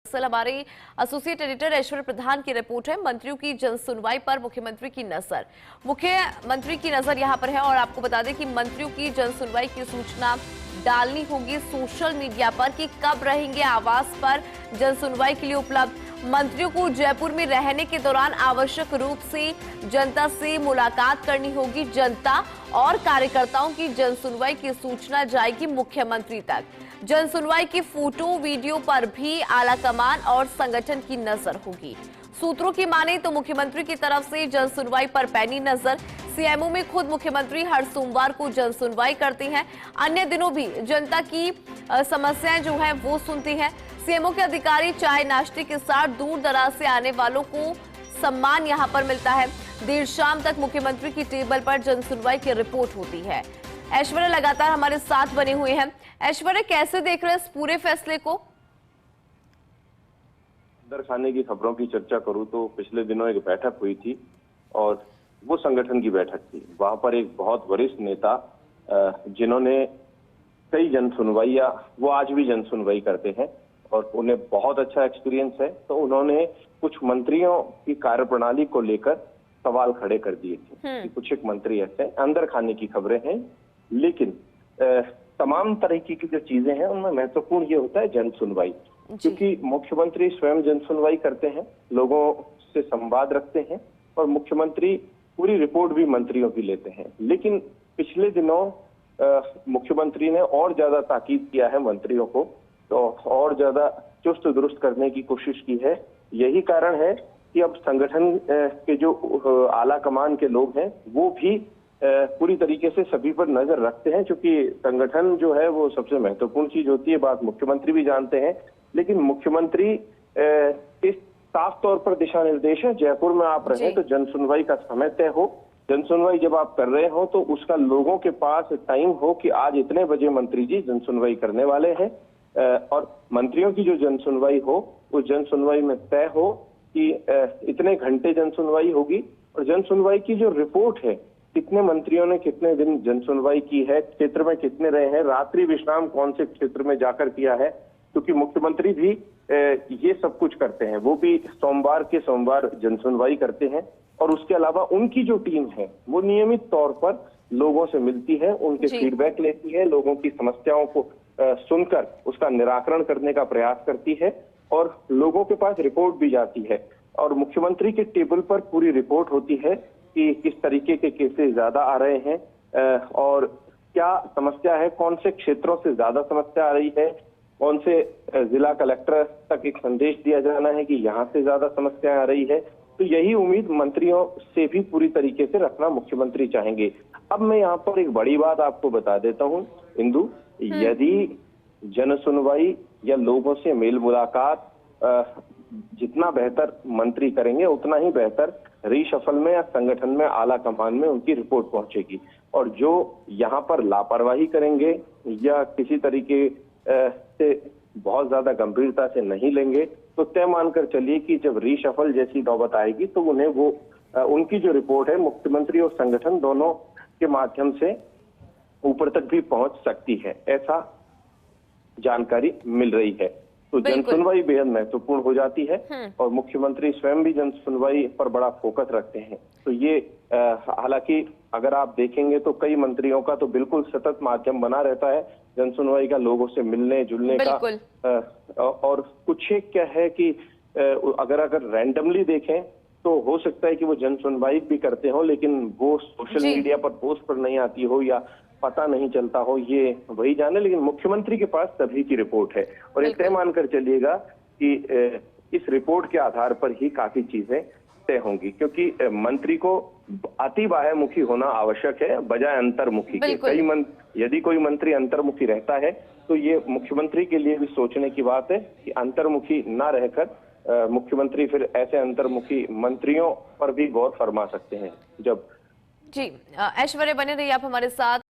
दरअसल हमारे associate editor ऐश्वर्य प्रधान की रिपोर्ट है। मंत्रियों की जन सुनवाई पर मुख्यमंत्री की नजर यहां पर है और आपको बता दें कि मंत्रियों की जन सुनवाई की सूचना डालनी होगी सोशल मीडिया पर कि कब रहेंगे आवास पर जन सुनवाई के लिए उपलब्ध। मंत्रियों को जयपुर में रहने के दौरान आवश्यक रूप से जनता से मुलाकात करनी होगी। जनता और कार्यकर्ताओं की जन सुनवाई की सूचना जाएगी मुख्यमंत्री तक। जन सुनवाई की फोटो वीडियो पर भी आलाकमान और संगठन की नजर होगी। सूत्रों की माने तो मुख्यमंत्री की तरफ से जन सुनवाई पर पैनी नजर। सीएमओ में खुद मुख्यमंत्री हर सोमवार को जन सुनवाई करती हैं। अन्य दिनों भी जनता की समस्याएं जो है वो सुनती हैं। सीएमओ के अधिकारी चाय नाश्ते के साथ दूर दराज से आने वालों को सम्मान यहां पर मिलता है। देर शाम तक मुख्यमंत्री की टेबल पर जन सुनवाई की रिपोर्ट होती है। ऐश्वर्य लगातार हमारे साथ बने हुए हैं। ऐश्वर्य, कैसे देख रहे हैं इस पूरे फैसले को? अंदर खाने की खबरों की चर्चा करूं तो पिछले दिनों एक बैठक हुई थी और वो संगठन की बैठक थी। वहां पर एक बहुत वरिष्ठ नेता जिन्होंने कई जन सुनवाइयां, वो आज भी जन सुनवाई करते हैं और उन्हें बहुत अच्छा एक्सपीरियंस है, तो उन्होंने कुछ मंत्रियों की कार्यप्रणाली को लेकर सवाल खड़े कर दिए थे कि कुछ एक मंत्री ऐसे अंदर खाने की खबरें हैं, लेकिन तमाम तरह की जो चीजें हैं उनमें महत्वपूर्ण ये होता है जन सुनवाई, क्योंकि मुख्यमंत्री स्वयं जन सुनवाई करते हैं, लोगों से संवाद रखते हैं और मुख्यमंत्री पूरी रिपोर्ट भी मंत्रियों की लेते हैं। लेकिन पिछले दिनों मुख्यमंत्री ने और ज्यादा ताकीद किया है मंत्रियों को, तो और ज्यादा चुस्त दुरुस्त करने की कोशिश की है। यही कारण है कि अब संगठन के जो आला कमान के लोग हैं वो भी पूरी तरीके से सभी पर नजर रखते हैं, क्योंकि संगठन जो है वो सबसे महत्वपूर्ण चीज होती है। बात मुख्यमंत्री भी जानते हैं, लेकिन मुख्यमंत्री इस साफ तौर पर दिशा निर्देश है, जयपुर में आप रहे तो जन सुनवाई का समय तय हो। जन सुनवाई जब आप कर रहे हो तो उसका लोगों के पास टाइम हो कि आज इतने बजे मंत्री जी जन सुनवाई करने वाले हैं, और मंत्रियों की जो जन सुनवाई हो उस जन सुनवाई में तय हो कि इतने घंटे जन सुनवाई होगी। और जन सुनवाई की जो रिपोर्ट है, कितने मंत्रियों ने कितने दिन जन सुनवाई की है, क्षेत्र में कितने रहे हैं, रात्रि विश्राम कौन से क्षेत्र में जाकर किया है, क्योंकि मुख्यमंत्री भी ये सब कुछ करते हैं। वो भी सोमवार के सोमवार जन सुनवाई करते हैं और उसके अलावा उनकी जो टीम है वो नियमित तौर पर लोगों से मिलती है, उनके फीडबैक लेती है, लोगों की समस्याओं को सुनकर उसका निराकरण करने का प्रयास करती है और लोगों के पास रिपोर्ट भी जाती है और मुख्यमंत्री के टेबल पर पूरी रिपोर्ट होती है कि किस तरीके के केसेस ज्यादा आ रहे हैं और क्या समस्या है, कौन से क्षेत्रों से ज्यादा समस्या आ रही है, कौन से जिला कलेक्टर तक एक संदेश दिया जाना है कि यहाँ से ज्यादा समस्या आ रही है। तो यही उम्मीद मंत्रियों से भी पूरी तरीके से रखना मुख्यमंत्री चाहेंगे। अब मैं यहाँ पर एक बड़ी बात आपको बता देता हूँ इंदु, यदि जन सुनवाई या लोगों से मेल मुलाकात जितना बेहतर मंत्री करेंगे उतना ही बेहतर रीशफल में या संगठन में आला कमान में उनकी रिपोर्ट पहुंचेगी। और जो यहाँ पर लापरवाही करेंगे या किसी तरीके से बहुत ज्यादा गंभीरता से नहीं लेंगे तो तय मानकर चलिए कि जब रीशफल जैसी नौबत आएगी तो उन्हें वो उनकी जो रिपोर्ट है मुख्यमंत्री और संगठन दोनों के माध्यम से ऊपर तक भी पहुंच सकती है, ऐसा जानकारी मिल रही है। तो जन सुनवाई बेहद महत्वपूर्ण हो जाती है और मुख्यमंत्री स्वयं भी जन सुनवाई पर बड़ा फोकस रखते हैं। तो ये हालांकि अगर आप देखेंगे तो कई मंत्रियों का तो बिल्कुल सतत माध्यम बना रहता है जन सुनवाई का, लोगों से मिलने जुलने का। और कुछ एक क्या है कि अगर रैंडमली देखें तो हो सकता है कि वो जन सुनवाई भी करते हो, लेकिन वो सोशल मीडिया पर पोस्ट पर नहीं आती हो या पता नहीं चलता हो, ये वही जाने। लेकिन मुख्यमंत्री के पास सभी की रिपोर्ट है और ये तय मानकर चलिएगा कि इस रिपोर्ट के आधार पर ही काफी चीजें तय होंगी, क्योंकि मंत्री को अति बाह्यमुखी होना आवश्यक है बजाय अंतर्मुखी के। यदि कोई मंत्री अंतर्मुखी रहता है तो ये मुख्यमंत्री के लिए भी सोचने की बात है कि अंतर्मुखी ना रहकर मुख्यमंत्री फिर ऐसे अंतर्मुखी मंत्रियों पर भी गौर फरमा सकते हैं। जब जी ऐश्वर्य बने रहिए आप हमारे साथ।